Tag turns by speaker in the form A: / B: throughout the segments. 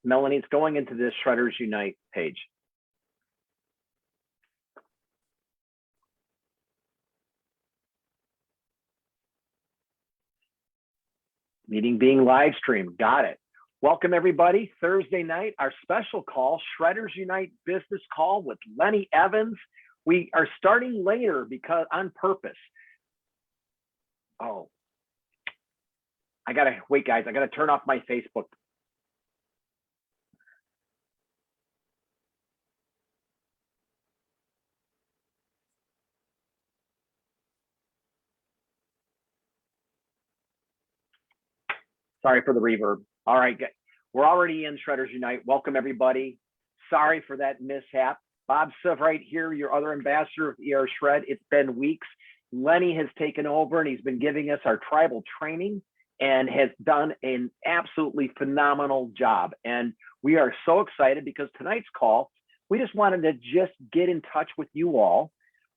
A: Melanie, it's going into the Shredders Unite page. Meeting being live streamed. Got it. Welcome, everybody. Thursday night, our special call, Shredders Unite business call with Lenny Evans. We are starting later because on purpose. Oh, I got to wait, guys. I got to turn off my Facebook. Sorry for the reverb. All right, we're already in Shredders Unite. Welcome, everybody. Sorry for that mishap. Bob Severite here, your other ambassador of ER Shred. It's been weeks. Lenny has taken over and he's been giving us our tribal training and has done an absolutely phenomenal job. And we are so excited because tonight's call, we just wanted to just get in touch with you all.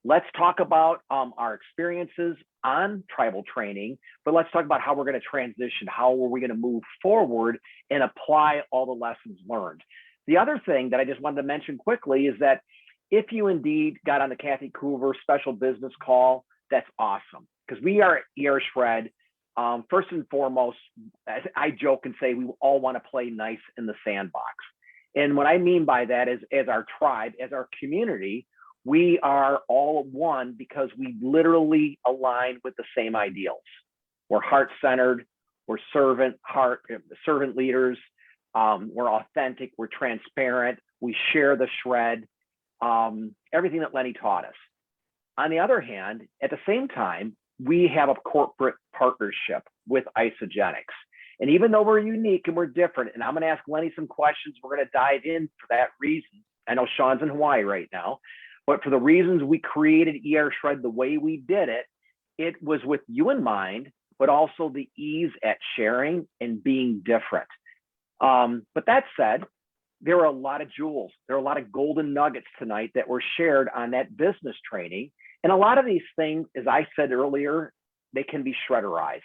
A: Let's talk about our experiences on tribal training, but let's talk about how we're going to transition. How are we going to move forward and apply all the lessons learned? The other thing that I just wanted to mention quickly is that if you indeed got on the Kathy Coover special business call, that's awesome, because we are at ER Shred. First and foremost, I joke and say we all want to play nice in the sandbox. And what I mean by that is, as our tribe, as our community, we are all one because we literally align with the same ideals. We're heart-centered, we're servant leaders, we're authentic, we're transparent, we share the shred, everything that Lenny taught us. On the other hand, at the same time, we have a corporate partnership with Isagenix. And even though we're unique and we're different, and I'm going to ask Lenny some questions, we're going to dive in for that reason. I know Sean's in Hawaii right now, but for the reasons we created ER Shred the way we did it, it was with you in mind, but also the ease at sharing and being different. But that said, there are a lot of jewels. There are a lot of golden nuggets tonight that were shared on that business training. And a lot of these things, as I said earlier, they can be shredderized.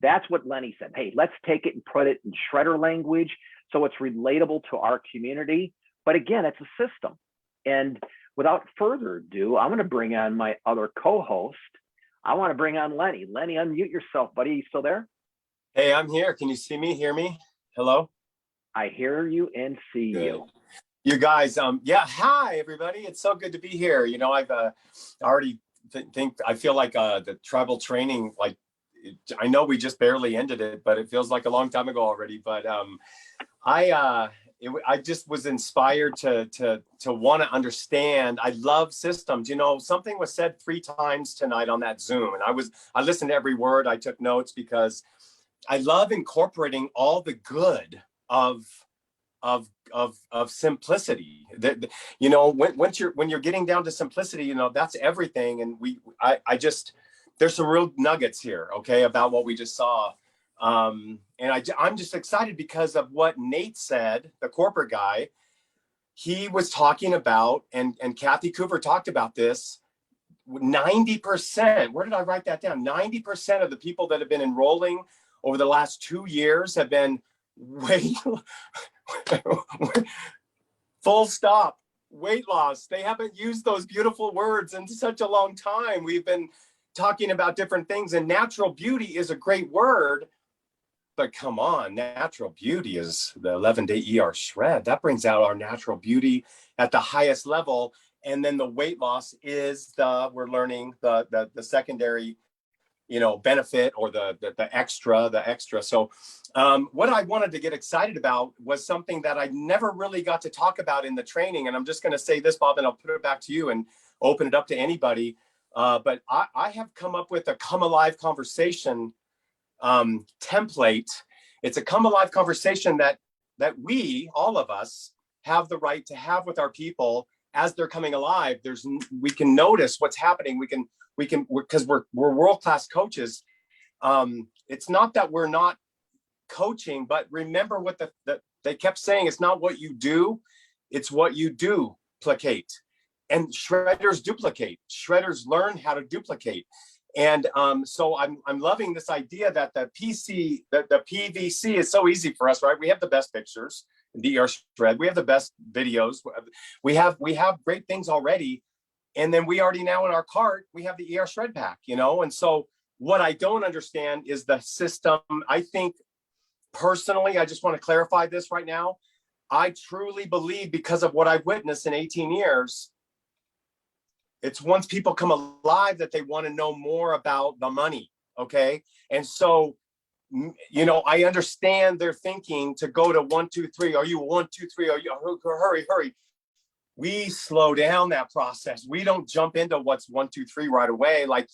A: That's what Lenny said. Hey, let's take it and put it in shredder language so it's relatable to our community. But again, it's a system. And without further ado, I'm going to bring on my other co-host. I want to bring on Lenny. Lenny, unmute yourself, buddy. You still there?
B: Hey, I'm here. Can you see me, hear me? Hello?
A: I hear you and see you.
B: You guys, yeah, hi, everybody. It's so good to be here. You know, I've already I feel like the tribal training, like, I know we just barely ended it, but it feels like a long time ago already. But I just was inspired to want to understand. I love systems. You know, something was said 3 times tonight on that Zoom, and I listened to every word. I took notes because I love incorporating all the good of simplicity. That, you know, when you're getting down to simplicity, you know, that's everything. And I just, there's some real nuggets here, okay, about what we just saw. And I'm just excited because of what Nate said, the corporate guy. He was talking about, and Kathy Coover talked about this, 90%, where did I write that down? 90% of the people that have been enrolling over the last 2 years have been full stop, weight loss. They haven't used those beautiful words in such a long time. We've been talking about different things, and natural beauty is a great word, but come on, natural beauty is the 11-day ER Shred. That brings out our natural beauty at the highest level. And then the weight loss is we're learning the secondary, you know, benefit, or the extra. So what I wanted to get excited about was something that I never really got to talk about in the training. And I'm just going to say this, Bob, and I'll put it back to you and open it up to anybody. But I have come up with a Come Alive conversation template. It's a Come Alive conversation that we, all of us, have the right to have with our people as they're coming alive. We can notice what's happening. We can, because we're world-class coaches. It's not that we're not coaching, but remember what they kept saying. It's not what you do, it's what you duplicate. And shredders duplicate. Shredders learn how to duplicate. And so I'm loving this idea that the PVC is so easy for us, right? We have the best pictures. the ER Shred. We have the best videos. We have great things already. And then we already now in our cart, we have the ER Shred pack, you know? And so what I don't understand is the system. I think personally, I just want to clarify this right now. I truly believe, because of what I've witnessed in 18 years, it's once people come alive that they want to know more about the money. Okay. And so, you know, I understand their thinking to go to 1, 2, 3. Are you 1, 2, 3? Are you hurry? We slow down that process. We don't jump into what's 1, 2, 3 right away. Like,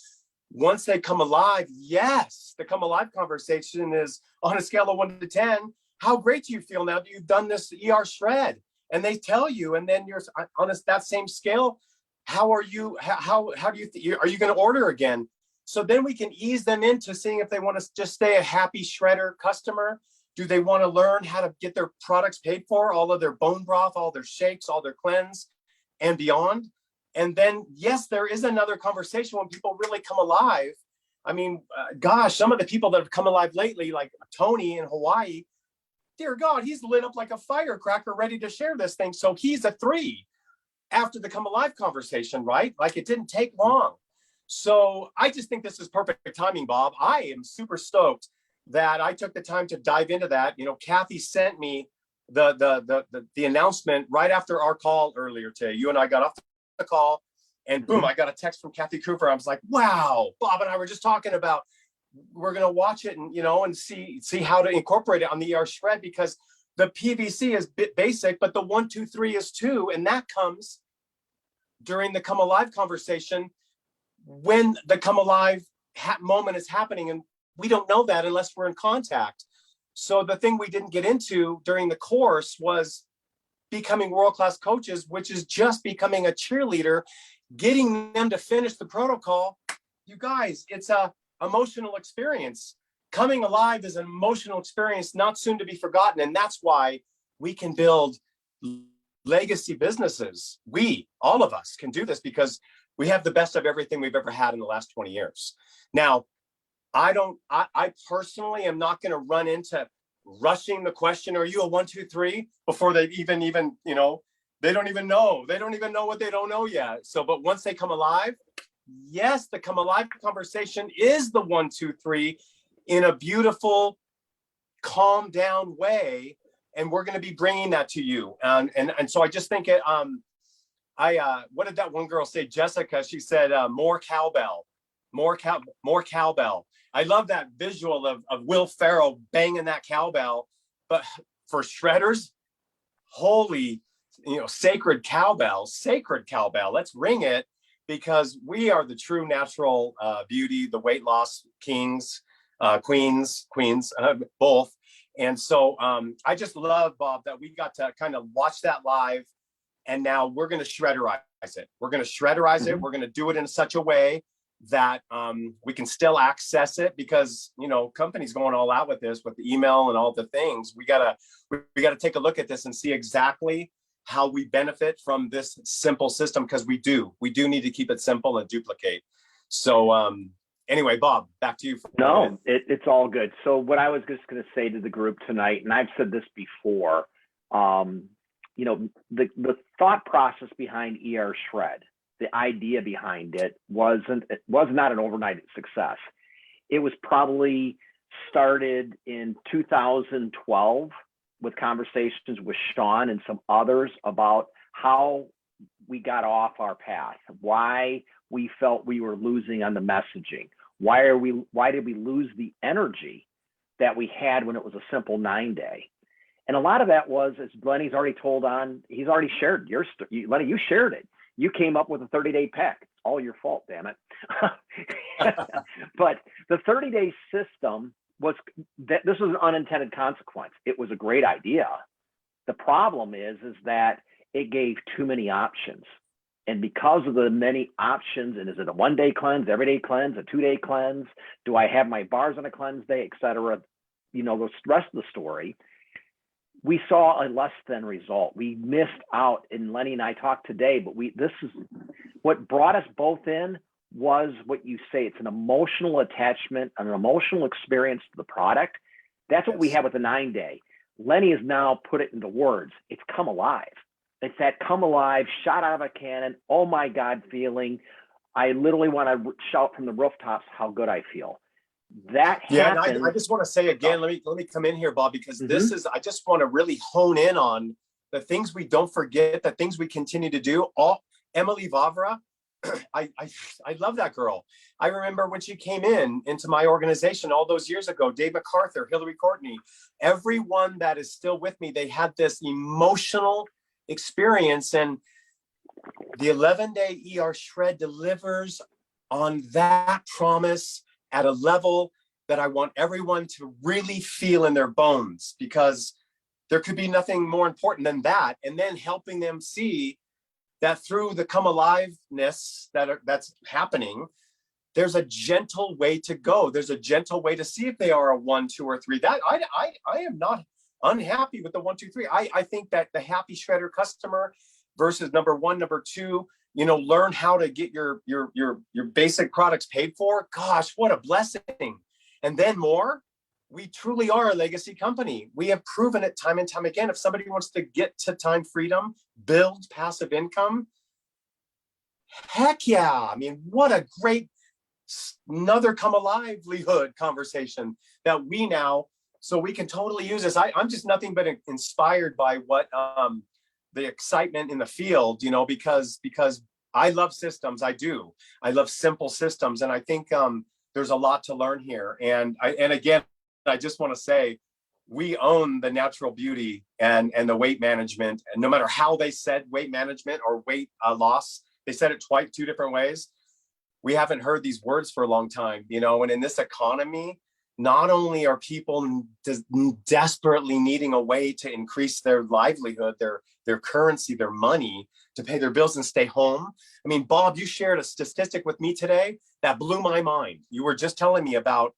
B: once they come alive, yes, the come alive conversation is on a scale of 1 to 10. How great do you feel now that you've done this ER Shred? And they tell you, and then you're on that same scale. How are you? How do you are you going to order again? So then we can ease them into seeing if they want to just stay a happy shredder customer. Do they want to learn how to get their products paid for, all of their bone broth, all their shakes, all their cleanse and beyond? And then, yes, there is another conversation when people really come alive. I mean, gosh, some of the people that have come alive lately, like Tony in Hawaii, dear God, he's lit up like a firecracker ready to share this thing. So he's a 3 after the come alive conversation, right? Like, it didn't take long. So I just think this is perfect timing, Bob. I am super stoked that I took the time to dive into that. You know, Kathy sent me the announcement right after our call earlier today. You and I got off the call, and boom, I got a text from Kathy Cooper. I was like, wow, Bob and I were just talking about, we're going to watch it and, you know, and see how to incorporate it on the ER Shred, because the PVC is basic, but the 1, 2, 3 is 2. And that comes during the come alive conversation when the come alive moment is happening. And we don't know that unless we're in contact. So the thing we didn't get into during the course was becoming world-class coaches, which is just becoming a cheerleader, getting them to finish the protocol. You guys, it's a emotional experience. Coming alive is an emotional experience, not soon to be forgotten. And that's why we can build legacy businesses. All of us can do this because we have the best of everything we've ever had in the last 20 years. Now, I personally am not going to run into rushing the question, are you a 1, 2, 3, before they even, you know, they don't even know what they don't know yet. So, but once they come alive, yes, the come alive conversation is the 1, 2, 3 in a beautiful, calm down way. And we're going to be bringing that to you. And so I just think it, what did that one girl say? Jessica, she said, more cowbell. I love that visual of Will Ferrell banging that cowbell, but for shredders, holy, you know, sacred cowbell, let's ring it, because we are the true natural beauty, the weight loss kings, queens, both. And so I just love, Bob, that we got to kind of watch that live. And now we're going to shredderize it. We're going to do it in such a way that we can still access it, because, you know, companies going all out with this, with the email and all the things. We gotta take a look at this and see exactly how we benefit from this simple system, because we do need to keep it simple and duplicate. So anyway, Bob, back to you.
A: No, it's all good. So what I was just going to say to the group tonight, and I've said this before, you know, the thought process behind ER Shred, the idea behind it was not an overnight success. It was probably started in 2012 with conversations with Sean and some others about how we got off our path, why we felt we were losing on the messaging. Why did we lose the energy that we had when it was a simple 9-day? And a lot of that was, as Lenny's already he's already shared Lenny, you shared it. You came up with a 30-day pack. It's all your fault, damn it. But the 30-day system was that this was an unintended consequence. It was a great idea. The problem is that it gave too many options. And because of the many options, and is it a 1-day cleanse, everyday cleanse, a 2-day cleanse? Do I have my bars on a cleanse day, et cetera? You know, the rest of the story, we saw a less than result. We missed out, and Lenny and I talked today, but this is what brought us both in was what you say. It's an emotional attachment, an emotional experience to the product. That's what we have with the 9-day. Lenny has now put it into words. It's come alive. It's that come alive, shot out of a cannon, oh my God feeling. I literally want to shout from the rooftops how good I feel. That
B: Yeah,
A: happens.
B: and I just want to say again, let me come in here, Bob, because this
A: Mhm.
B: is, I just want to really hone in on the things we don't forget, the things we continue to do. Emily Vavra, I love that girl. I remember when she came into my organization all those years ago, Dave MacArthur, Hillary Courtney, everyone that is still with me, they had this emotional experience, and the 11-day ER shred delivers on that promise at a level that I want everyone to really feel in their bones, because there could be nothing more important than that. And then helping them see that through the come aliveness that's happening, there's a gentle way to go. There's a gentle way to see if they are a 1, 2, or 3. That I am not unhappy with the 1, 2, 3. I think that the happy shredder customer versus number 1, number 2, learn how to get your basic products paid for. Gosh, what a blessing. And then more, we truly are a legacy company. We have proven it time and time again. If somebody wants to get to time freedom, build passive income, heck yeah. I mean, what a great another come livelihood conversation that we now, so we can totally use this. I'm just nothing but inspired by what the excitement in the field, because I love systems. I do. I love simple systems, and I think there's a lot to learn here. And again, I just want to say, we own the natural beauty and the weight management. And no matter how they said weight management or weight loss, they said it twice, 2 different ways. We haven't heard these words for a long time, and in this economy, not only are people desperately needing a way to increase their livelihood, their currency, their money to pay their bills and stay home. I mean, Bob, you shared a statistic with me today that blew my mind. You were just telling me about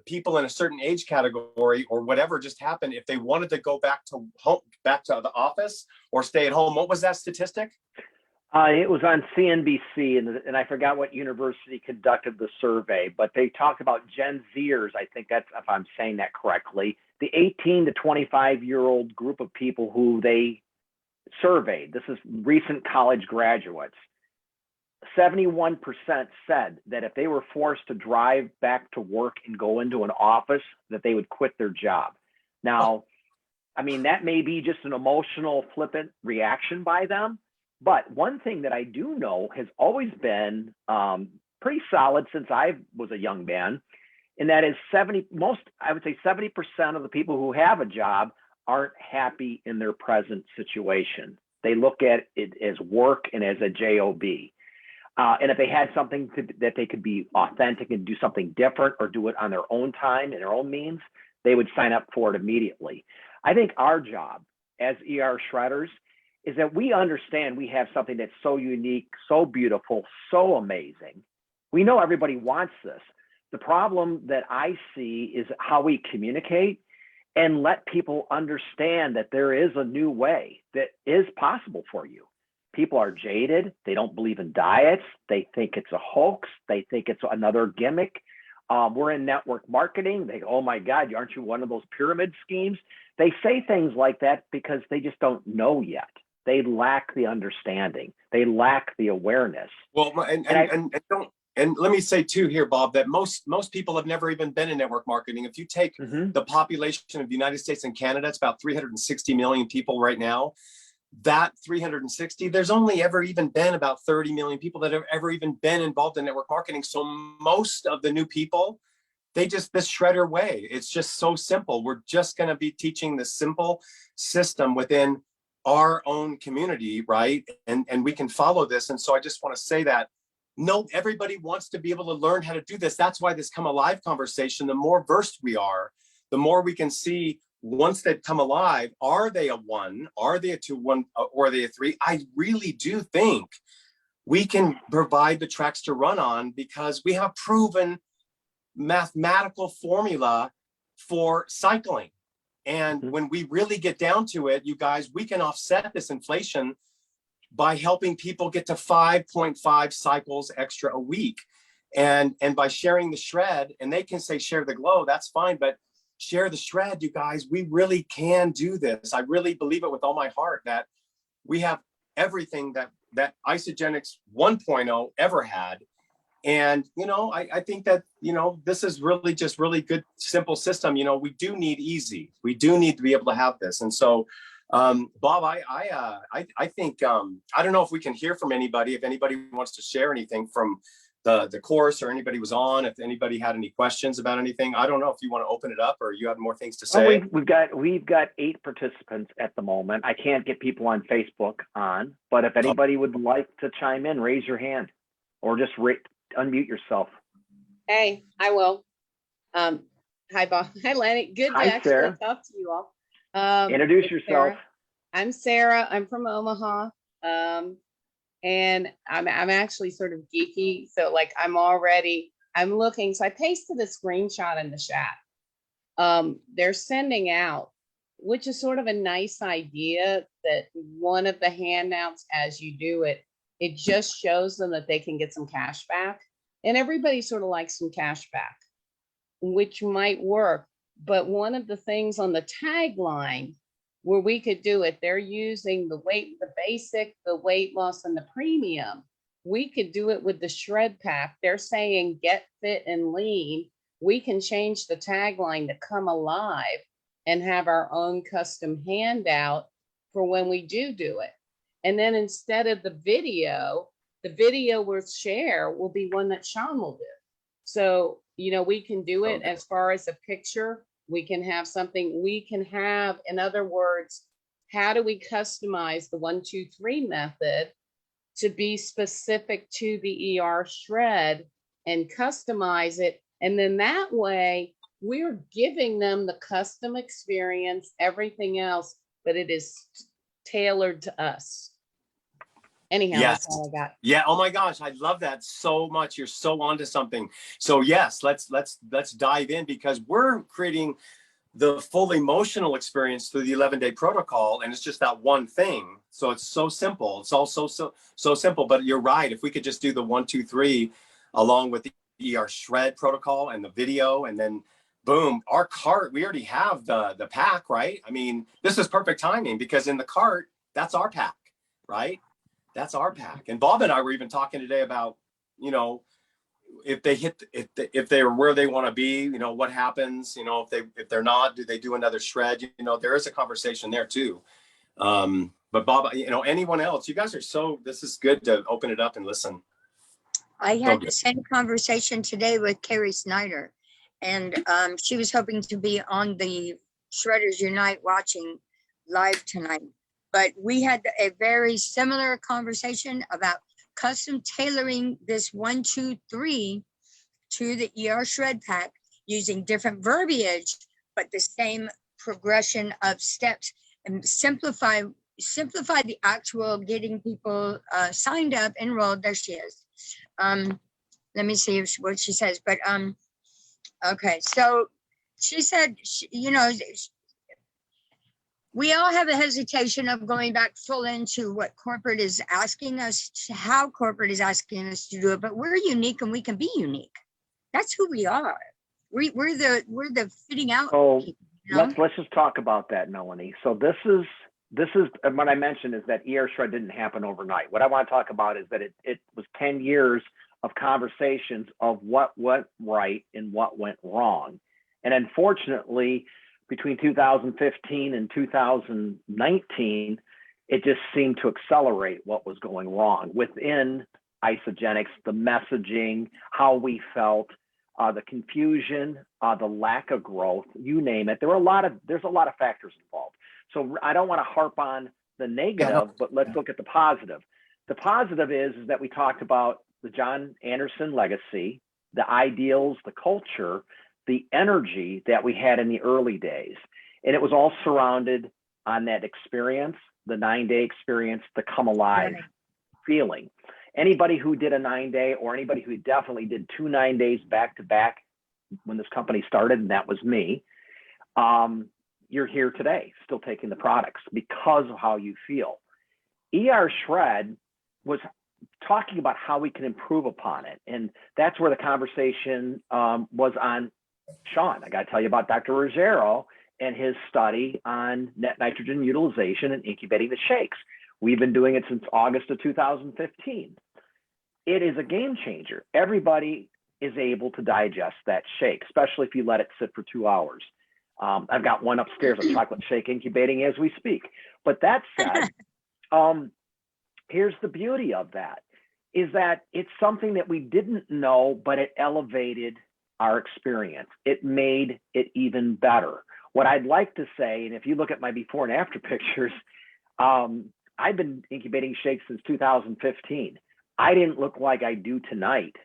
B: people in a certain age category or whatever just happened, if they wanted to go back to home, back to the office or stay at home. What was that statistic?
A: It was on CNBC, and I forgot what university conducted the survey, but they talked about Gen Zers. I think that's, if I'm saying that correctly, the 18 to 25-year-old group of people who they surveyed. This is recent college graduates. 71% said that if they were forced to drive back to work and go into an office, that they would quit their job. Now, I mean, that may be just an emotional, flippant reaction by them. But one thing that I do know has always been pretty solid since I was a young man, and that is I would say 70% of the people who have a job aren't happy in their present situation. They look at it as work and as a job. And if they had something that they could be authentic and do something different or do it on their own time and their own means, they would sign up for it immediately. I think our job as ER shredders is that we understand we have something that's so unique, so beautiful, so amazing. We know everybody wants this. The problem that I see is how we communicate and let people understand that there is a new way that is possible for you. People are jaded. They don't believe in diets. They think it's a hoax. They think it's another gimmick. We're in network marketing. They go, oh my God, aren't you one of those pyramid schemes? They say things like that because they just don't know yet. They lack the understanding. They lack the awareness.
B: Well, and let me say too here, Bob, that most people have never even been in network marketing. If you take the population of the United States and Canada, it's about 360 million people right now. That 360, there's only ever even been about 30 million people that have ever even been involved in network marketing. So most of the new people, this shredder way. It's just so simple. We're just going to be teaching the simple system within our own community, right? And we can follow this. And so I just want to say that no, everybody wants to be able to learn how to do this. That's why this come alive conversation, the more versed we are, the more we can see once they've come alive, are they a 1, are they a 2, 1, or are they a 3? I really do think we can provide the tracks to run on because we have proven mathematical formula for cycling. And when we really get down to it, you guys, we can offset this inflation by helping people get to 5.5 cycles extra a week. And by sharing the shred, and they can say share the glow, that's fine. But share the shred, you guys. We really can do this. I really believe it with all my heart that we have everything that Isagenix 1.0 ever had. And, I think that, this is really just really good, simple system. We do need easy. We do need to be able to have this. And so, Bob, I think, I don't know if we can hear from anybody, if anybody wants to share anything from the course, or anybody was on, if anybody had any questions about anything. I don't know if you want to open it up or you have more things to say.
A: We've got 8 participants at the moment. I can't get people on Facebook on, but if anybody would like to chime in, raise your hand or just unmute yourself.
C: Hey, I will. Hi, Bob. Hi, Lenny. Good to
A: Hi,
C: actually
A: Sarah.
C: talk to you all.
A: Introduce yourself.
C: I'm Sarah. I'm from Omaha. And I'm actually sort of geeky. So like I'm looking. So I pasted a screenshot in the chat. They're sending out, which is sort of a nice idea, that one of the handouts as you do it, it just shows them that they can get some cash back. And everybody sort of likes some cash back, which might work. But one of the things on the tagline where we could do it, they're using the basic, the weight loss, and the premium. We could do it with the shred pack. They're saying get fit and lean. We can change the tagline to come alive and have our own custom handout for when we do it. And then instead of the video we'll share will be one that Sean will do. So, we can do it as far as a picture. We can have something, in other words, how do we customize the 1, 2, 3 method to be specific to the ER shred and customize it? And then that way we're giving them the custom experience, everything else, but it is tailored to us. Anyhow,
B: Yes.
C: That's all I got.
B: Yeah. Oh my gosh, I love that so much. You're so onto something. So yes, let's dive in, because we're creating the full emotional experience through the 11-day protocol, and it's just that one thing. So it's so simple. It's all so simple. But you're right. If we could just do the 1, 2, 3 along with the ER shred protocol and the video, and then boom, our cart, we already have the pack, right? I mean, this is perfect timing, because in the cart, that's our pack, right? That's our pack. And Bob and I were even talking today about, if they're where they want to be, what happens, if they're not, do they do another shred? There is a conversation there too. But Bob, anyone else, you guys are this is good to open it up and listen.
D: I had the same conversation today with Carrie Snyder, and she was hoping to be on the Shredders Unite watching live tonight. But we had a very similar conversation about custom tailoring this 1, 2, 3 to the ER shred pack using different verbiage, but the same progression of steps, and simplify the actual getting people signed up, enrolled. There she is. Let me see what she says. But okay, so she said, we all have a hesitation of going back full into what corporate is asking us, how corporate is asking us to do it, but we're unique and we can be unique. That's who we are. We're the fitting out.
A: So
D: people,
A: let's just talk about that, Melanie. So this is what I mentioned, is that ER shred didn't happen overnight. What I want to talk about is that it was 10 years of conversations of what went right and what went wrong. And unfortunately, between 2015 and 2019, it just seemed to accelerate what was going wrong within Isagenix, the messaging, how we felt, the confusion, the lack of growth, you name it. There's a lot of factors involved. So I don't want to harp on the negative, but let's look at the positive. The positive is that we talked about the John Anderson legacy, the ideals, the culture, the energy that we had in the early days. And it was all surrounded on that experience, the 9-day experience, the come alive feeling. Anybody who did a 9-day, or anybody who definitely did 2 9 days back to back when this company started, and that was me, you're here today, still taking the products because of how you feel. ER Shred was talking about how we can improve upon it. And that's where the conversation was on Sean, I got to tell you about Dr. Ruggiero and his study on net nitrogen utilization and incubating the shakes. We've been doing it since August of 2015. It is a game changer. Everybody is able to digest that shake, especially if you let it sit for 2 hours. I've got one upstairs, a chocolate shake incubating as we speak. But that said, here's the beauty of that, is that it's something that we didn't know, but it elevated our experience. It made it even better. What I'd like to say, and if you look at my before and after pictures, I've been incubating shakes since 2015. I didn't look like I do tonight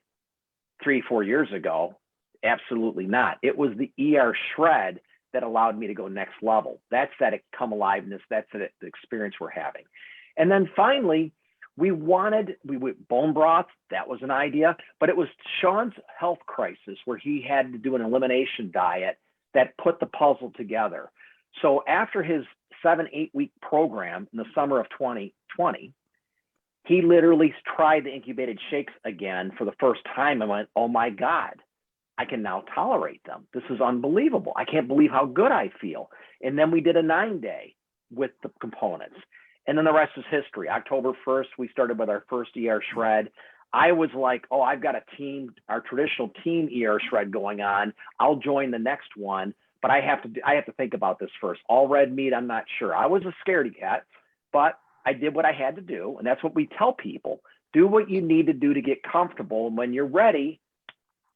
A: 3-4 years ago. Absolutely not. It was the ER Shred that allowed me to go next level. That's that come aliveness. That's the experience we're having. And then finally, we went bone broth. That was an idea, but it was Sean's health crisis where he had to do an elimination diet that put the puzzle together. So after his 7-8 week program in the summer of 2020, he literally tried the incubated shakes again for the first time and went, oh my God, I can now tolerate them. This is unbelievable. I can't believe how good I feel. And then we did a 9-day with the components. And then the rest is history. October 1st, we started with our first ER Shred. I was like, oh, I've got a team, our traditional team ER Shred going on. I'll join the next one, but I have to think about this first. All red meat, I'm not sure. I was a scaredy cat, but I did what I had to do. And that's what we tell people. Do what you need to do to get comfortable. And when you're ready,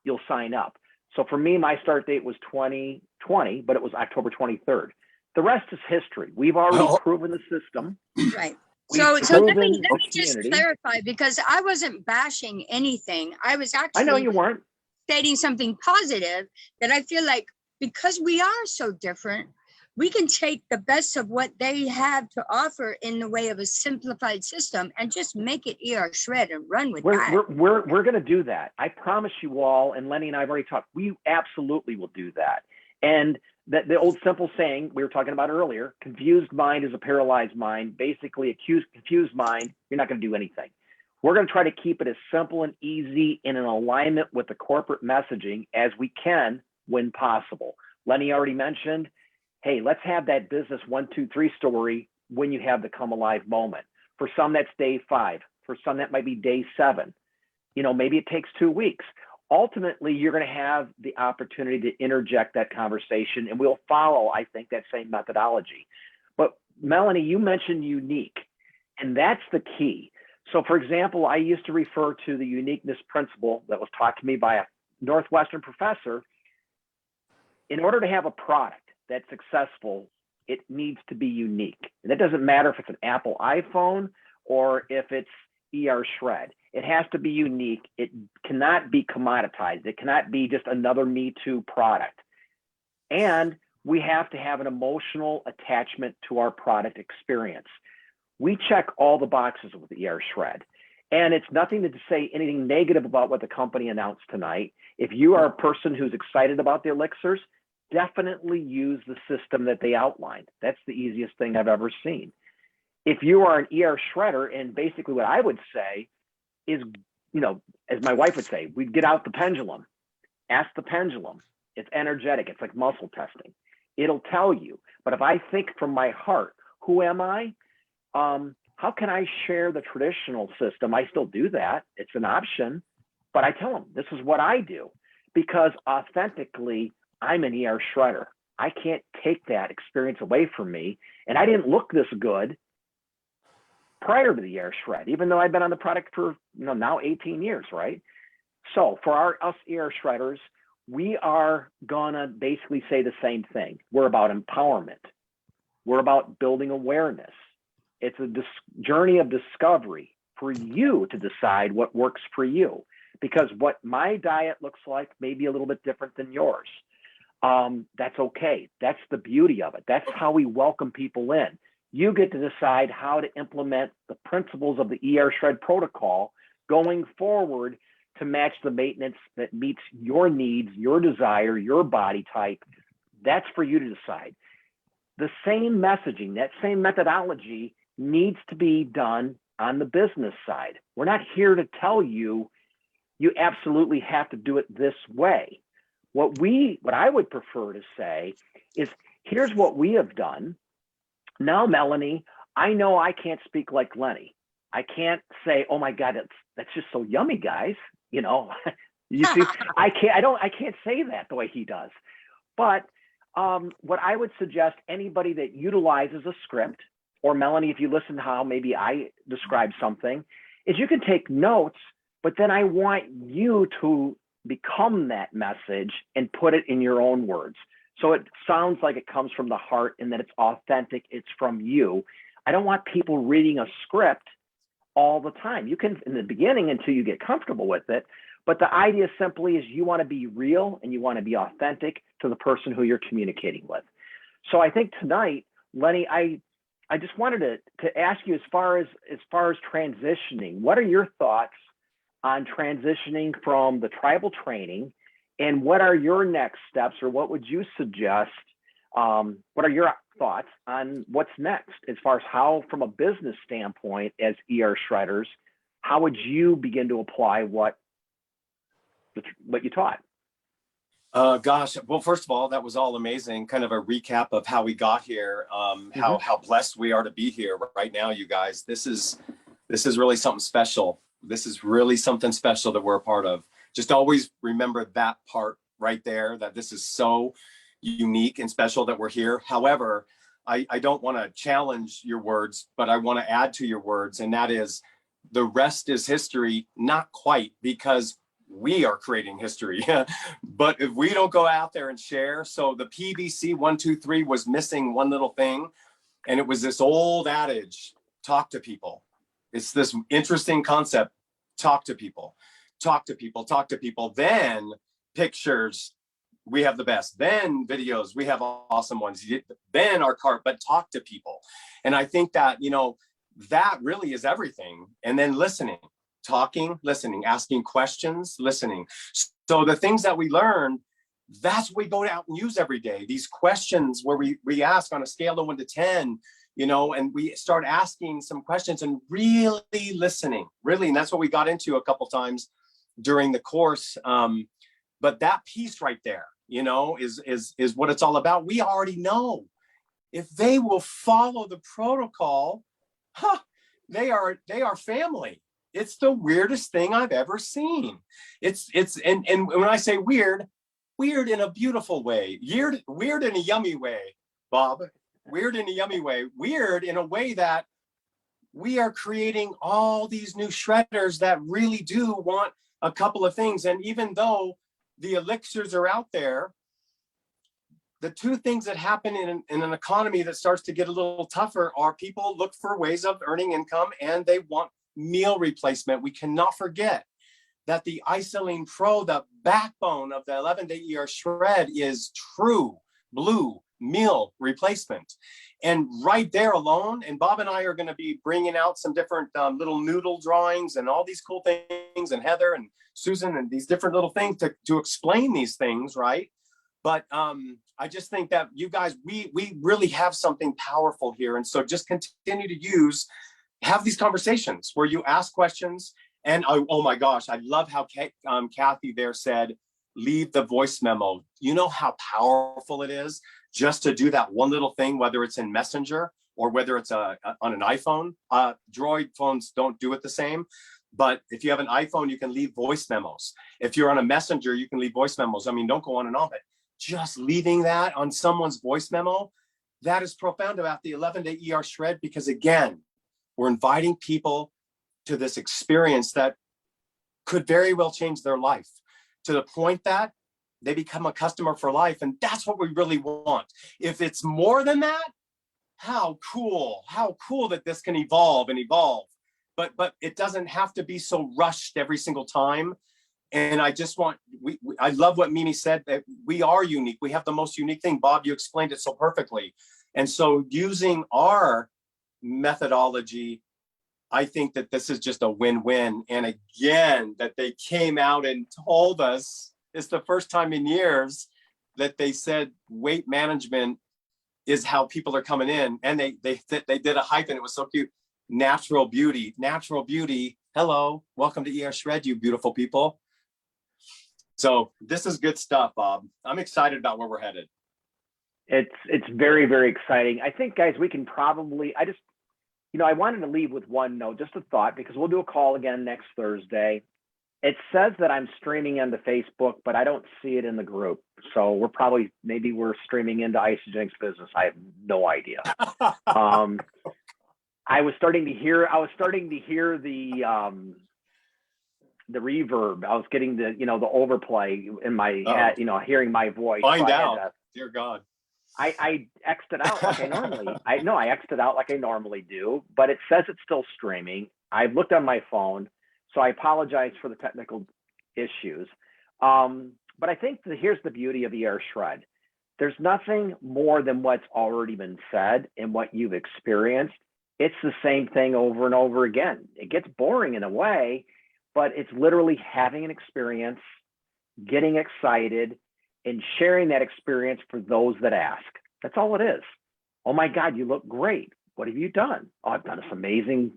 A: you'll sign up. So for me, my start date was 2020, but it was October 23rd. The rest is history. We've already proven the system.
D: Right.
A: We've
D: So let me
A: proven the
D: just
A: community.
D: clarify, because I wasn't bashing anything. I was
A: I know
D: actually
A: you weren't.
D: stating something positive, that I feel like because we are so different, we can take the best of what they have to offer in the way of a simplified system and just make it ER Shred and run with that.
A: We're going to do that. I promise you all, and Lenny and I have already talked, we absolutely will do that. And the old simple saying we were talking about earlier, confused mind is a paralyzed mind. Basically, a confused mind, you're not going to do anything. We're going to try to keep it as simple and easy and in alignment with the corporate messaging as we can when possible. Lenny already mentioned, hey, let's have that business 1, 2, 3 story when you have the come alive moment. For some, that's day 5. For some, that might be day 7. Maybe it takes 2 weeks. Ultimately, you're going to have the opportunity to interject that conversation, and we'll follow, I think, that same methodology. But Melanie, you mentioned unique, and that's the key. So for example, I used to refer to the uniqueness principle that was taught to me by a Northwestern professor. In order to have a product that's successful, it needs to be unique. And it doesn't matter if it's an Apple iPhone or if it's ER Shred. It has to be unique. It cannot be commoditized. It cannot be just another Me Too product. And we have to have an emotional attachment to our product experience. We check all the boxes with the ER Shred. And it's nothing to say anything negative about what the company announced tonight. If you are a person who's excited about the elixirs, definitely use the system that they outlined. That's the easiest thing I've ever seen. If you are an ER Shredder, and basically what I would say is, as my wife would say, we'd get out the pendulum, ask the pendulum. It's energetic. It's like muscle testing. It'll tell you. But if I think from my heart, who am I? How can I share the traditional system? I still do that. It's an option, but I tell them this is what I do, because authentically, I'm an ER Shredder. I can't take that experience away from me. And I didn't look this good prior to the ER Shred, even though I've been on the product for now 18 years, right? So for us ER Shredders, we are gonna basically say the same thing. We're about empowerment. We're about building awareness. It's a journey of discovery for you to decide what works for you, because what my diet looks like may be a little bit different than yours. That's okay. That's the beauty of it. That's how we welcome people in. You get to decide how to implement the principles of the ER Shred protocol going forward to match the maintenance that meets your needs, your desire, your body type. That's for you to decide. The same messaging, that same methodology needs to be done on the business side. We're not here to tell you, you absolutely have to do it this way. What I would prefer to say is, here's what we have done. Now, Melanie, I know I can't speak like Lenny. I can't say, oh my God, that's just so yummy, guys. You know, you see, I can't say that the way he does. But what I would suggest, anybody that utilizes a script, or Melanie, if you listen to how maybe I describe something, is you can take notes, but then I want you to become that message and put it in your own words. So it sounds like it comes from the heart and that it's authentic, it's from you. I don't want people reading a script all the time. You can, in the beginning, until you get comfortable with it, but the idea simply is you want to be real and you want to be authentic to the person who you're communicating with. So I think tonight, Lenny, I just wanted to ask you, as far as transitioning, what are your thoughts on transitioning from the tribal training, and what are your next steps, or what would you suggest? What are your thoughts on what's next, as far as how, from a business standpoint, as ER shredders, how would you begin to apply what you taught?
B: Gosh, well, first of all, that was all amazing. Kind of a recap of how we got here, how blessed we are to be here right now, you guys. This is really something special. This is really something special that we're a part of. Just always remember that part right there, that this is so unique and special that we're here. However, I don't want to challenge your words, but I want to add to your words, and that is, the rest is history. Not quite, because we are creating history. But if we don't go out there and share, so the PBC 123 was missing one little thing, and it was this old adage: talk to people. It's this interesting concept: talk to people, talk to people, talk to people. Then pictures, we have the best. Then videos, we have awesome ones. Then our cart, but talk to people. And I think that, that really is everything. And then listening, talking, listening, asking questions, listening. So the things that we learn, that's what we go out and use every day. These questions where we ask on a scale of 1 to 10, and we start asking some questions and really listening, really. And that's what we got into a couple times during the course. But that piece right there, is what it's all about. We already know if they will follow the protocol, they are family. It's the weirdest thing I've ever seen. And when I say weird in a beautiful way, weird in a yummy way, Bob, weird in a yummy way, weird in a way that we are creating all these new shredders that really do want a couple of things. And even though the elixirs are out there, the two things that happen in an economy that starts to get a little tougher are people look for ways of earning income, and they want meal replacement. We cannot forget that the Isoline Pro, the backbone of the 11-day ER shred, is true blue meal replacement. And right there alone, and Bob and I are going to be bringing out some different little noodle drawings and all these cool things, and Heather and Susan and these different little things to explain these things, right? But I just think that you guys, we really have something powerful here. And so just continue to have these conversations where you ask questions. And oh my gosh, I love how Kathy there said, leave the voice memo. You know how powerful it is just to do that one little thing, whether it's in Messenger or whether it's on an iPhone. Droid phones don't do it the same. But if you have an iPhone, you can leave voice memos. If you're on a Messenger, you can leave voice memos. I mean, don't go on and on, but just leaving that on someone's voice memo, that is profound about the 11-day ER shred, because again, we're inviting people to this experience that could very well change their life, to the point that they become a customer for life. And that's what we really want. If it's more than that, how cool that this can evolve. But it doesn't have to be so rushed every single time. And I just want, I love what Mimi said, that we are unique. We have the most unique thing. Bob, you explained it so perfectly. And so using our methodology, I think that this is just a win-win. And again, that they came out and told us, it's the first time in years that they said weight management is how people are coming in. And they did a hype, and it was so cute. Natural beauty. Hello, welcome to ER Shred, you beautiful people. So this is good stuff, Bob. I'm excited about where we're headed.
A: It's very, very exciting. I think, guys, we can probably, I wanted to leave with one note, just a thought, because we'll do a call again next Thursday. It says that I'm streaming into Facebook, but I don't see it in the group. So maybe we're streaming into Isagenix Business. I have no idea. I was starting to hear the reverb. I was getting the overplay in my head, hearing my voice.
B: Find
A: So
B: out. Dear God.
A: I X'd it out like I normally. I X'd it out like I normally do, but it says it's still streaming. I've looked on my phone, so I apologize for the technical issues. But I think here's the beauty of ER Shred. There's nothing more than what's already been said and what you've experienced. It's the same thing over and over again. It gets boring in a way, but it's literally having an experience, getting excited, and sharing that experience for those that ask. That's all it is. Oh my God, you look great. What have you done? Oh, I've done this amazing,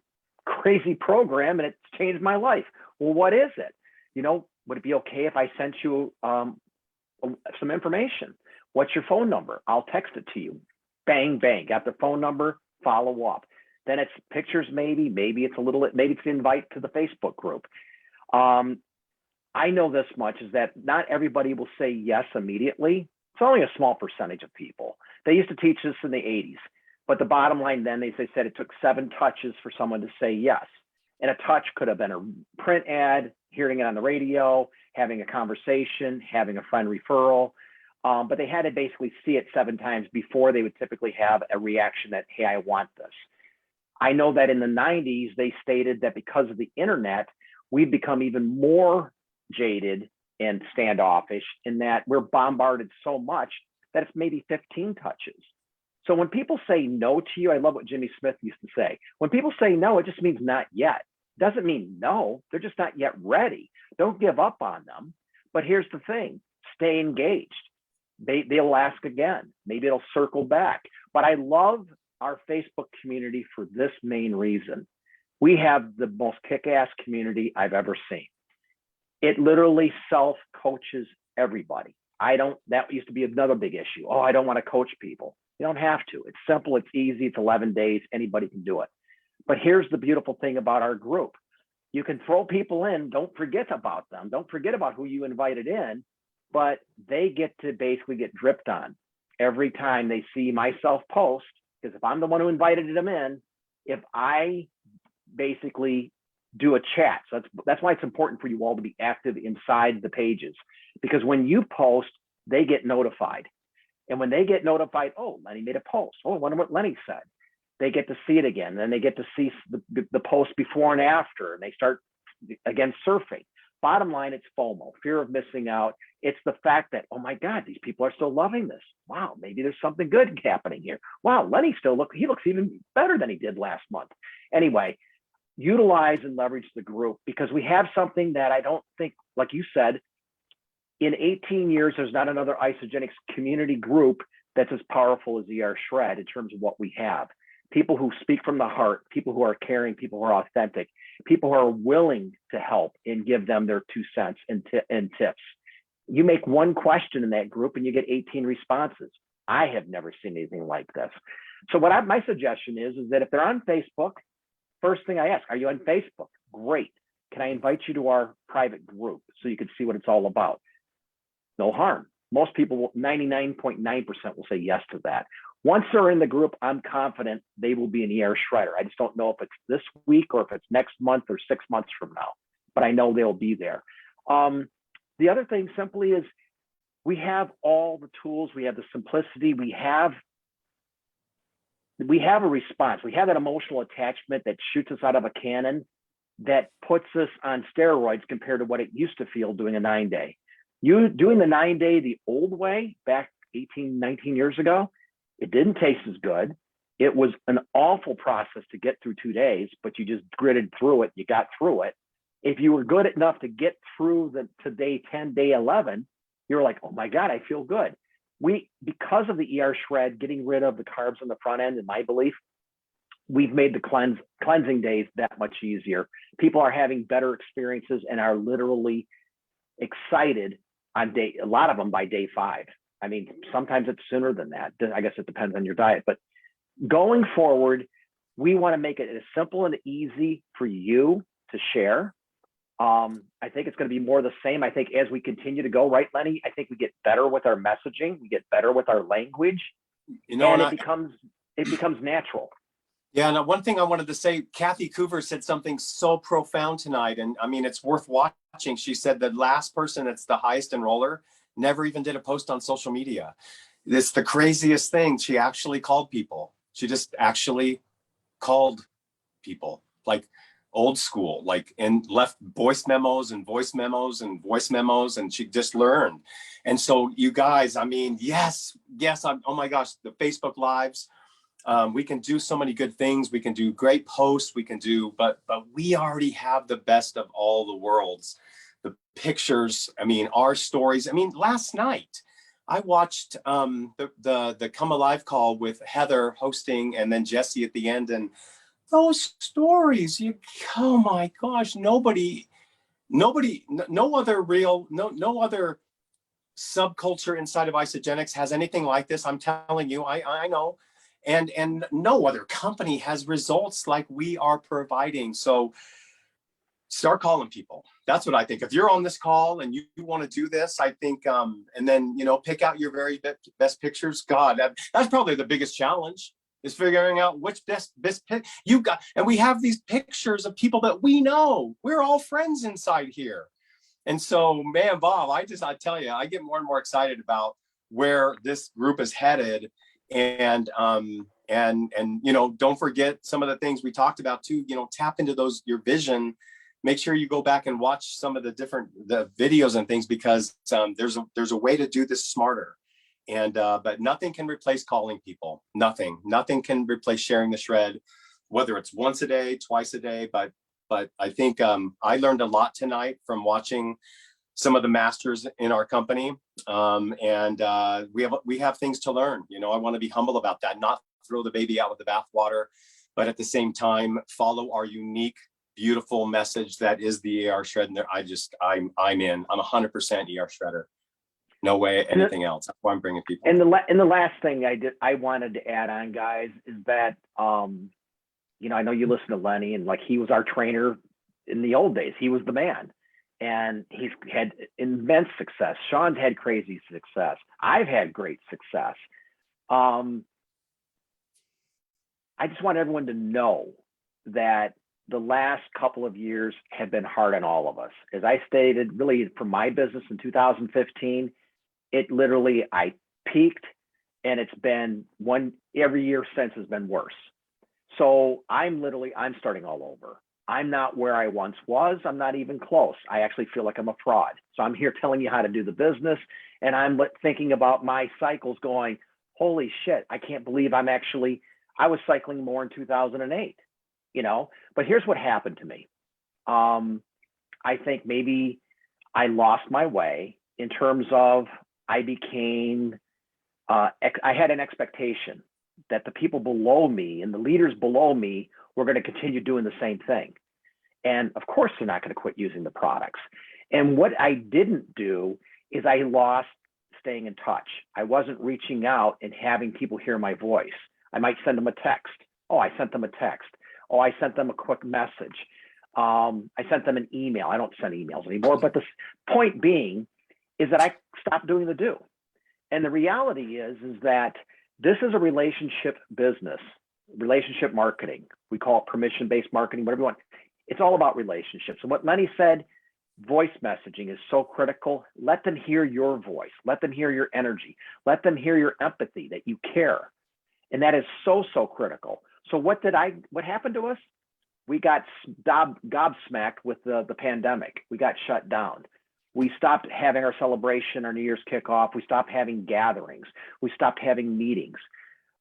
A: crazy program and it's changed my life. Well, what is it? Would it be okay if I sent you some information? What's your phone number? I'll text it to you. Bang, bang, got the phone number, follow up. Then it's pictures, maybe it's maybe it's an invite to the Facebook group. I know this much is that not everybody will say yes immediately. It's only a small percentage of people. They used to teach this in the 80s, but the bottom line then, they said it took 7 touches for someone to say yes. And a touch could have been a print ad, hearing it on the radio, having a conversation, having a friend referral. But they had to basically see it 7 times before they would typically have a reaction that, hey, I want this. I know that in the 90s, they stated that because of the internet, we've become even more jaded and standoffish in that we're bombarded so much that it's maybe 15 touches. So when people say no to you, I love what Jimmy Smith used to say. When people say no, it just means not yet. It doesn't mean no, they're just not yet ready. Don't give up on them. But here's the thing, stay engaged. They'll ask again. Maybe it'll circle back. But I love our Facebook community for this main reason. We have the most kick-ass community I've ever seen. It literally self-coaches everybody. That used to be another big issue. Oh, I don't want to coach people. You don't have to. It's simple, it's easy, it's 11 days, anybody can do it. But here's the beautiful thing about our group. You can throw people in, don't forget about them. Don't forget about who you invited in, but they get to basically get dripped on every time they see myself post, because if I'm the one who invited them in, if I basically do a chat. So that's why it's important for you all to be active inside the pages, because when you post, they get notified. And when they get notified, oh, Lenny made a post. Oh, I wonder what Lenny said. They get to see it again. Then they get to see the post before and after, and they start again surfing. Bottom line, it's FOMO, fear of missing out. It's the fact that, oh my God, these people are still loving this. Wow, maybe there's something good happening here. Wow, Lenny he looks even better than he did last month. Anyway, utilize and leverage the group, because we have something that I don't think, like you said, in 18 years, there's not another Isagenix community group that's as powerful as ER Shred in terms of what we have. People who speak from the heart, people who are caring, people who are authentic, people who are willing to help and give them their 2 cents and tips. You make one question in that group and you get 18 responses. I have never seen anything like this. So my suggestion is that if they're on Facebook, first thing I ask, are you on Facebook? Great. Can I invite you to our private group so you can see what it's all about? No harm. Most people, 99.9% will say yes to that. Once they're in the group, I'm confident they will be an ER Shredder. I just don't know if it's this week or if it's next month or 6 months from now, but I know they'll be there. The other thing simply is we have all the tools. We have the simplicity. We have a response. We have that emotional attachment that shoots us out of a cannon that puts us on steroids compared to what it used to feel doing a 9-day. You doing the 9-day the old way back 18, 19 years ago, it didn't taste as good. It was an awful process to get through 2 days, but you just gritted through it. You got through it. If you were good enough to get through to day 10, day 11, you're like, oh my God, I feel good. Because of the ER Shred, getting rid of the carbs on the front end, in my belief, we've made the cleansing days that much easier. People are having better experiences and are literally excited a lot of them by day 5. I mean, sometimes it's sooner than that. I guess it depends on your diet, but going forward, we want to make it as simple and easy for you to share. I think it's going to be more the same. I think as we continue to go, right, Lenny, I think we get better with our messaging, we get better with our language,
B: You know,
A: and
B: and
A: it becomes natural.
B: yeah, and one thing I wanted to say, Kathy Coover said something so profound tonight, and I mean, it's worth watching. She said the last person that's the highest enroller never even did a post on social media. It's the craziest thing. She actually called people. She just actually called people, like old school, like, and left voice memos and voice memos and voice memos, and she just learned. And so you guys, I mean, yes, oh my gosh, the Facebook Lives. We can do so many good things. We can do great posts. We can do, but we already have the best of all the worlds. The pictures. I mean, our stories. I mean, last night I watched the Come Alive call with Heather hosting, and then Jesse at the end, and those stories. Oh my gosh, no other subculture inside of Isagenix has anything like this. I'm telling you, I know. And no other company has results like we are providing. So start calling people. That's what I think. If you're on this call and you want to do this, I think, and then, pick out your very best pictures. God, that's probably the biggest challenge, is figuring out which best pic you got. And we have these pictures of people that we know. We're all friends inside here. And so, man, Bob, I tell you, I get more and more excited about where this group is headed. And don't forget some of the things we talked about too. Tap into your vision. Make sure you go back and watch some of the videos and things, because there's a way to do this smarter. And but nothing can replace calling people. Nothing can replace sharing the shred, whether it's once a day, twice a day. But I think I learned a lot tonight from watching some of the masters in our company. And we have things to learn. I want to be humble about that, not throw the baby out with the bathwater, but at the same time, follow our unique, beautiful message that is the ER shred. And I'm in. I'm 100% ER shredder. No way anything else. That's why I'm bringing people.
A: And the last thing I wanted to add on, guys, is that I know you listen to Lenny, and like, he was our trainer in the old days. He was the man, and he's had immense success. Sean's had crazy success. I've had great success. I just want everyone to know that the last couple of years have been hard on all of us. As I stated, really, for my business in 2015, I peaked, and it's been every year since has been worse. So I'm starting all over. I'm not where I once was. I'm not even close. I actually feel like I'm a fraud. So I'm here telling you how to do the business, and I'm thinking about my cycles going, holy shit, I can't believe I was cycling more in 2008, but here's what happened to me. I think maybe I lost my way in terms of I had an expectation that the people below me and the leaders below me were going to continue doing the same thing. And of course, they're not going to quit using the products. And what I didn't do is I lost staying in touch. I wasn't reaching out and having people hear my voice. I might send them a text. Oh, I sent them a text. Oh, I sent them a quick message. I sent them an email. I don't send emails anymore. But the point being is that I stopped doing the do. And the reality is that this is a relationship business, relationship marketing. We call it permission-based marketing, whatever you want. It's all about relationships. And what Lenny said, voice messaging is so critical. Let them hear your voice. Let them hear your energy. Let them hear your empathy, that you care. And that is so, so critical. So what happened to us? We got gobsmacked with the pandemic. We got shut down. We stopped having our celebration, our New Year's kickoff. We stopped having gatherings. We stopped having meetings.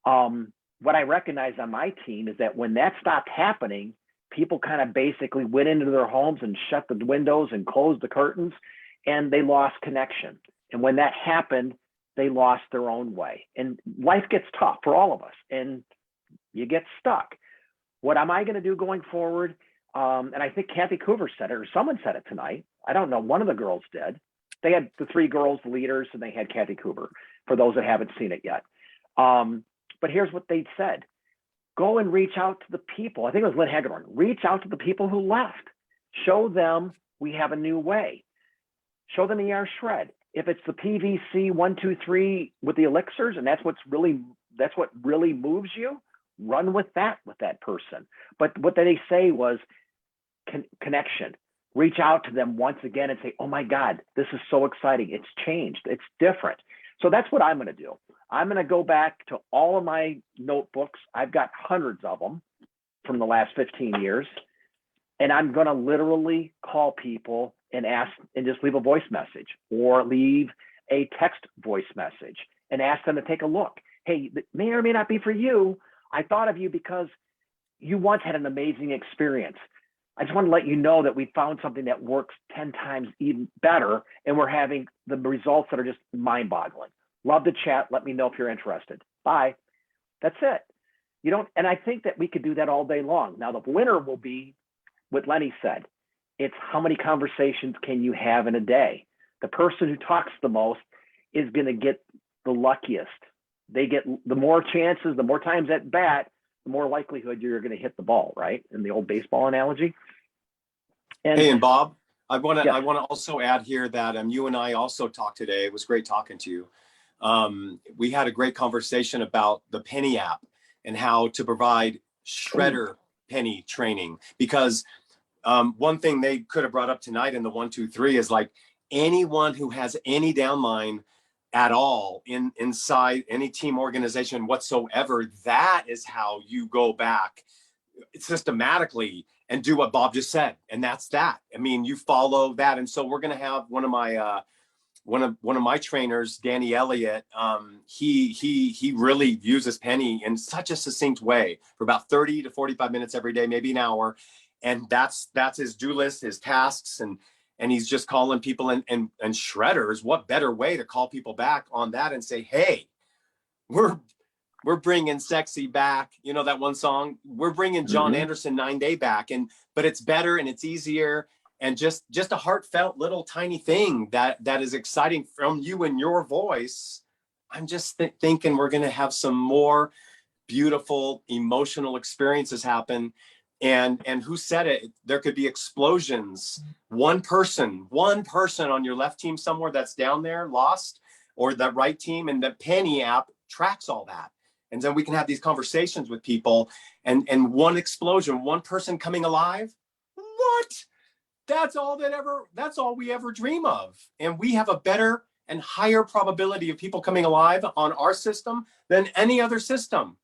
A: What I recognized on my team is that when that stopped happening, people kind of basically went into their homes and shut the windows and closed the curtains, and they lost connection. And when that happened, they lost their own way. And life gets tough for all of us, and you get stuck. What am I going to do going forward? And I think Kathy Coover said it, or someone said it tonight. I don't know. One of the girls did, They had the three girls, the leaders, and they had Kathy Cooper, for those that haven't seen it yet. But here's what they said. Go and reach out to the people. I think it was Lynn Hagedorn. Reach out to the people who left. Show them we have a new way. Show them ER Shred. If it's the PVC 1, 2, 3 with the elixirs, and that's what really moves you, run with that person. But what they say was connection. Reach out to them once again and say, oh my God, this is so exciting. It's changed. It's different. So that's what I'm going to do. I'm going to go back to all of my notebooks. I've got hundreds of them from the last 15 years. And I'm going to literally call people and ask and just leave a voice message or leave a text voice message and ask them to take a look. Hey, it may or may not be for you. I thought of you because you once had an amazing experience. I just want to let you know that we found something that works 10 times even better, and we're having the results that are just mind-boggling. Love to chat. Let me know if you're interested. Bye. That's it. You don't, and I think that we could do that all day long. Now, the winner will be what Lenny said. It's how many conversations can you have in a day? The person who talks the most is going to get the luckiest. They get the more chances, the more times at bat, the more likelihood you're going to hit the ball, right? In the old baseball analogy. And
B: Hey, and Bob, I want to
A: yeah.
B: also add here that you and I also talked today. It was great talking to you. We had a great conversation about the Penny app and how to provide shredder penny training, because one thing they could have brought up tonight in the 1, 2, 3 is like anyone who has any downline at all inside any team organization whatsoever, that is how you go back systematically and do what Bob just said. And that's that. I mean, you follow that. And so we're going to have one of my trainers, Danny Elliott. He really uses Penny in such a succinct way for about 30 to 45 minutes every day, maybe an hour. And that's his do list, his tasks, and he's just calling people and shredders. What better way to call people back on that and say, hey, we're bringing sexy back. You know, that one song, we're bringing John Anderson 9 Day back, but it's better and it's easier and just a heartfelt little tiny thing that is exciting from you and your voice. I'm just thinking we're going to have some more beautiful emotional experiences happen. And who said it? There could be explosions. One person on your left team somewhere that's down there lost, or the right team, and the Penny app tracks all that. And then we can have these conversations with people, and one explosion, one person coming alive. What? That's all we ever dream of. And we have a better and higher probability of people coming alive on our system than any other system.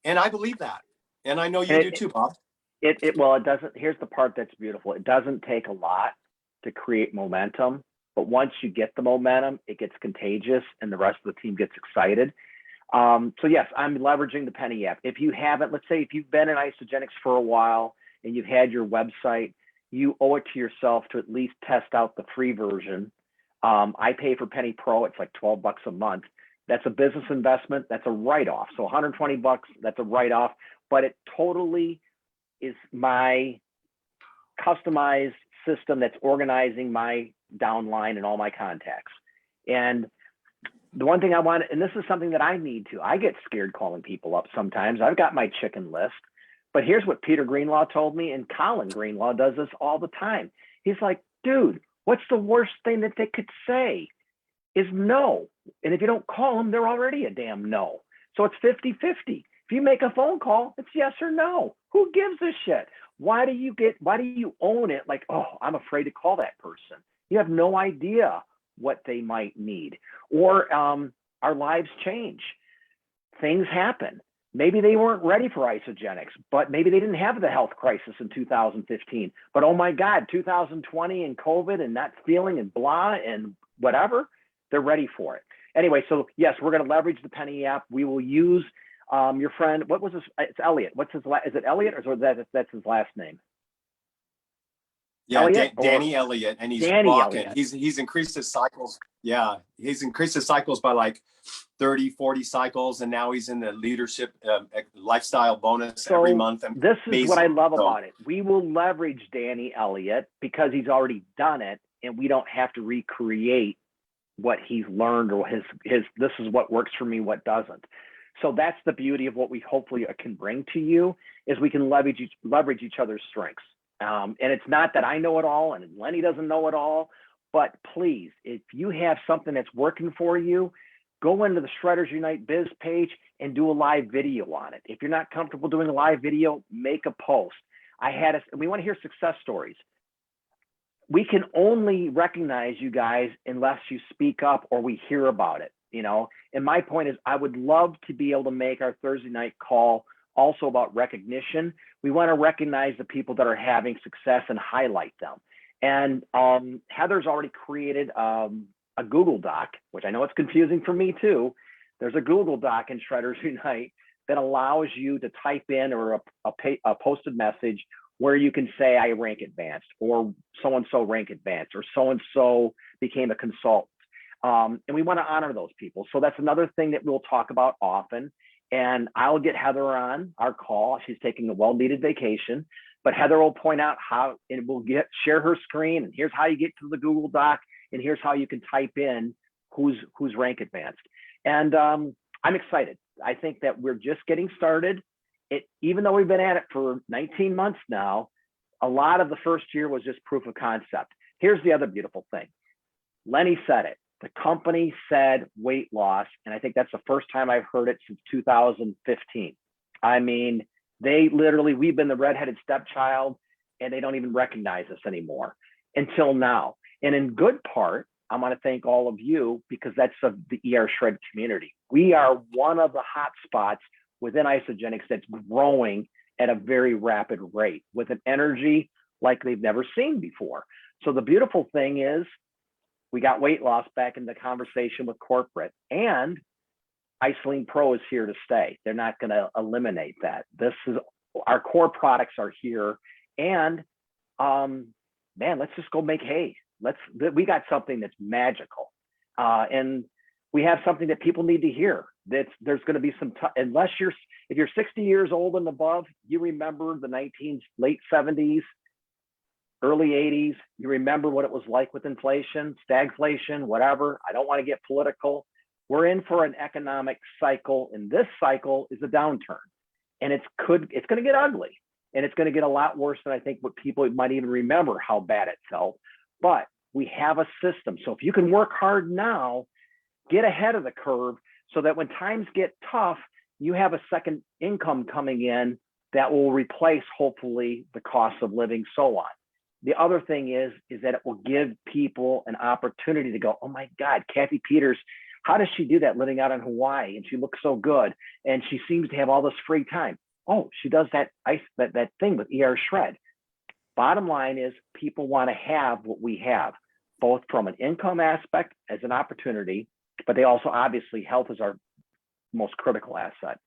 B: And I believe that. And I know you do too, Bob.
A: Well, it doesn't. Here's the part that's beautiful. It doesn't take a lot to create momentum, but once you get the momentum, it gets contagious and the rest of the team gets excited. So yes, I'm leveraging the Penny app. If you haven't, let's say if you've been in Isagenix for a while and you've had your website, you owe it to yourself to at least test out the free version. I pay for Penny Pro. It's like $12 a month. That's a business investment. That's a write-off. So $120, that's a write-off, but it totally is my customized system that's organizing my downline and all my contacts. And the one thing I want, and this is something that I need to, I get scared calling people up sometimes. I've got my chicken list, but here's what Peter Greenlaw told me, and Colin Greenlaw does this all the time. He's like, dude, what's the worst thing that they could say is no. And if you don't call them, they're already a damn no. So it's 50-50. If you make a phone call, it's yes or no. Who gives a shit? Why do you own it? Like, oh, I'm afraid to call that person. You have no idea what they might need. Or our lives change. Things happen. Maybe they weren't ready for Isagenix, but maybe they didn't have the health crisis in 2015. But oh my God, 2020 and COVID and not feeling and blah and whatever, they're ready for it. Anyway, so yes, we're going to leverage the Penny app. We will use your friend, what was his, it's Elliot. What's his, is it Elliot or that's his last name?
B: Yeah,
A: Elliot
B: Danny Elliott, and he's
A: Danny
B: rocking.
A: Elliott.
B: He's increased his cycles. Yeah, he's increased his cycles by like 30, 40 cycles, and now he's in the leadership lifestyle bonus every month.
A: This is what I love about it. We will leverage Danny Elliott because he's already done it and we don't have to recreate what he's learned or his this is what works for me, what doesn't. So that's the beauty of what we hopefully can bring to you, is we can leverage each other's strengths. And it's not that I know it all and Lenny doesn't know it all, but please, if you have something that's working for you, go into the Shredders Unite Biz page and do a live video on it. If you're not comfortable doing a live video, make a post. We want to hear success stories. We can only recognize you guys unless you speak up or we hear about it, you know? And my point is, I would love to be able to make our Thursday night call also about recognition. We want to recognize the people that are having success and highlight them. And Heather's already created a Google Doc, which I know it's confusing for me too. There's a Google Doc in Shredders Unite that allows you to type in or a posted message where you can say, I rank advanced, or so-and-so rank advanced, or so-and-so became a consultant. And we want to honor those people. So that's another thing that we'll talk about often. And I'll get Heather on our call. She's taking a well-needed vacation, but Heather will point out how, and we'll share her screen, and here's how you get to the Google Doc, and here's how you can type in who's rank advanced. And I'm excited. I think that we're just getting started. Even though we've been at it for 19 months now, a lot of the first year was just proof of concept. Here's the other beautiful thing. Lenny said it. The company said weight loss, and I think that's the first time I've heard it since 2015. I mean, we've been the redheaded stepchild, and they don't even recognize us anymore until now. And in good part, I want to thank all of you, because that's the ER Shred community. We are one of the hot spots within Isagenix that's growing at a very rapid rate with an energy like they've never seen before. So the beautiful thing is, we got weight loss back in the conversation with corporate, and Isoline Pro is here to stay. They're not going to eliminate that. Our core products are here, and man, let's just go make hay. We got something that's magical, and we have something that people need to hear. There's going to be some, if you're 60 years old and above, you remember the late 70s, early 80s, you remember what it was like with inflation, stagflation, whatever. I don't want to get political. We're in for an economic cycle, and this cycle is a downturn, and it's going to get ugly, and it's going to get a lot worse than I think what people might even remember how bad it felt. But we have a system. So if you can work hard now, get ahead of the curve, so that when times get tough, you have a second income coming in that will replace, hopefully, the cost of living, so on. The other thing is that it will give people an opportunity to go, oh my God, Kathy Peters, how does she do that living out in Hawaii? And she looks so good. And she seems to have all this free time. Oh, she does that thing with ER Shred. Bottom line is, people want to have what we have, both from an income aspect as an opportunity, but they also, obviously, health is our most critical asset.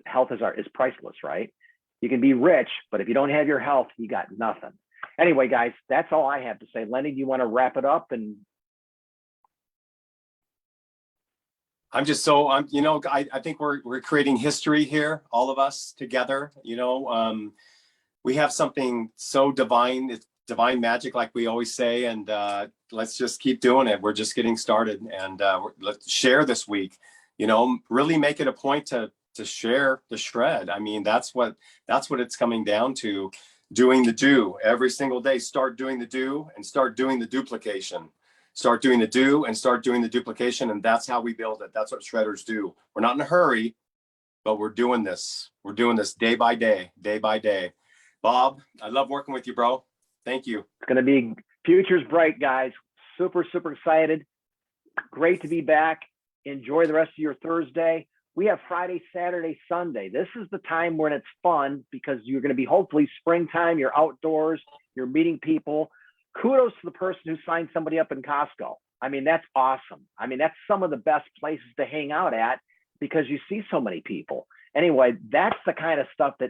A: Health is priceless, right? You can be rich, but if you don't have your health, you got nothing. Anyway, guys, that's all I have to say. Lenny, do you want to wrap it up? And
B: I think we're creating history here, all of us together. We have something so divine. It's divine magic, like we always say, and let's just keep doing it. We're just getting started, and let's share this week. Really make it a point to share the shred. I mean, that's what it's coming down to. Doing the do every single day. Start doing the do and start doing the duplication. Start doing the do and start doing the duplication, and that's how we build it. That's what shredders do. We're not in a hurry, but we're doing this. We're doing this day by day, day by day. Bob, I love working with you, bro. Thank you.
A: It's going to be future's bright, guys. Super, super excited. Great to be back. Enjoy the rest of your Thursday. We have Friday, Saturday, Sunday. This is the time when it's fun, because you're going to be, hopefully, springtime. You're outdoors. You're meeting people. Kudos to the person who signed somebody up in Costco. I mean, that's awesome. I mean, that's some of the best places to hang out at, because you see so many people. Anyway, that's the kind of stuff that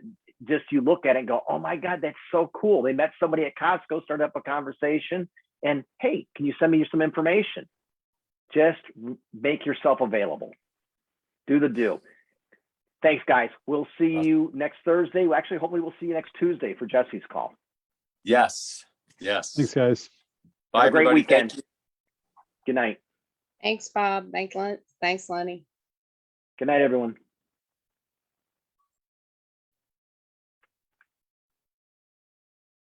A: just you look at it and go, oh my God, that's so cool. They met somebody at Costco, started up a conversation, and hey, can you send me some information? Just make yourself available. Do the do. Thanks, guys. We'll see you next Thursday. Actually, hopefully we'll see you next Tuesday for Jesse's call.
B: Yes.
E: Thanks, guys.
B: Bye,
A: Have a great
B: everybody. Thank
A: weekend.
B: you.
A: Good night.
C: Thanks, Bob. Thanks, Lenny.
A: Good night, everyone.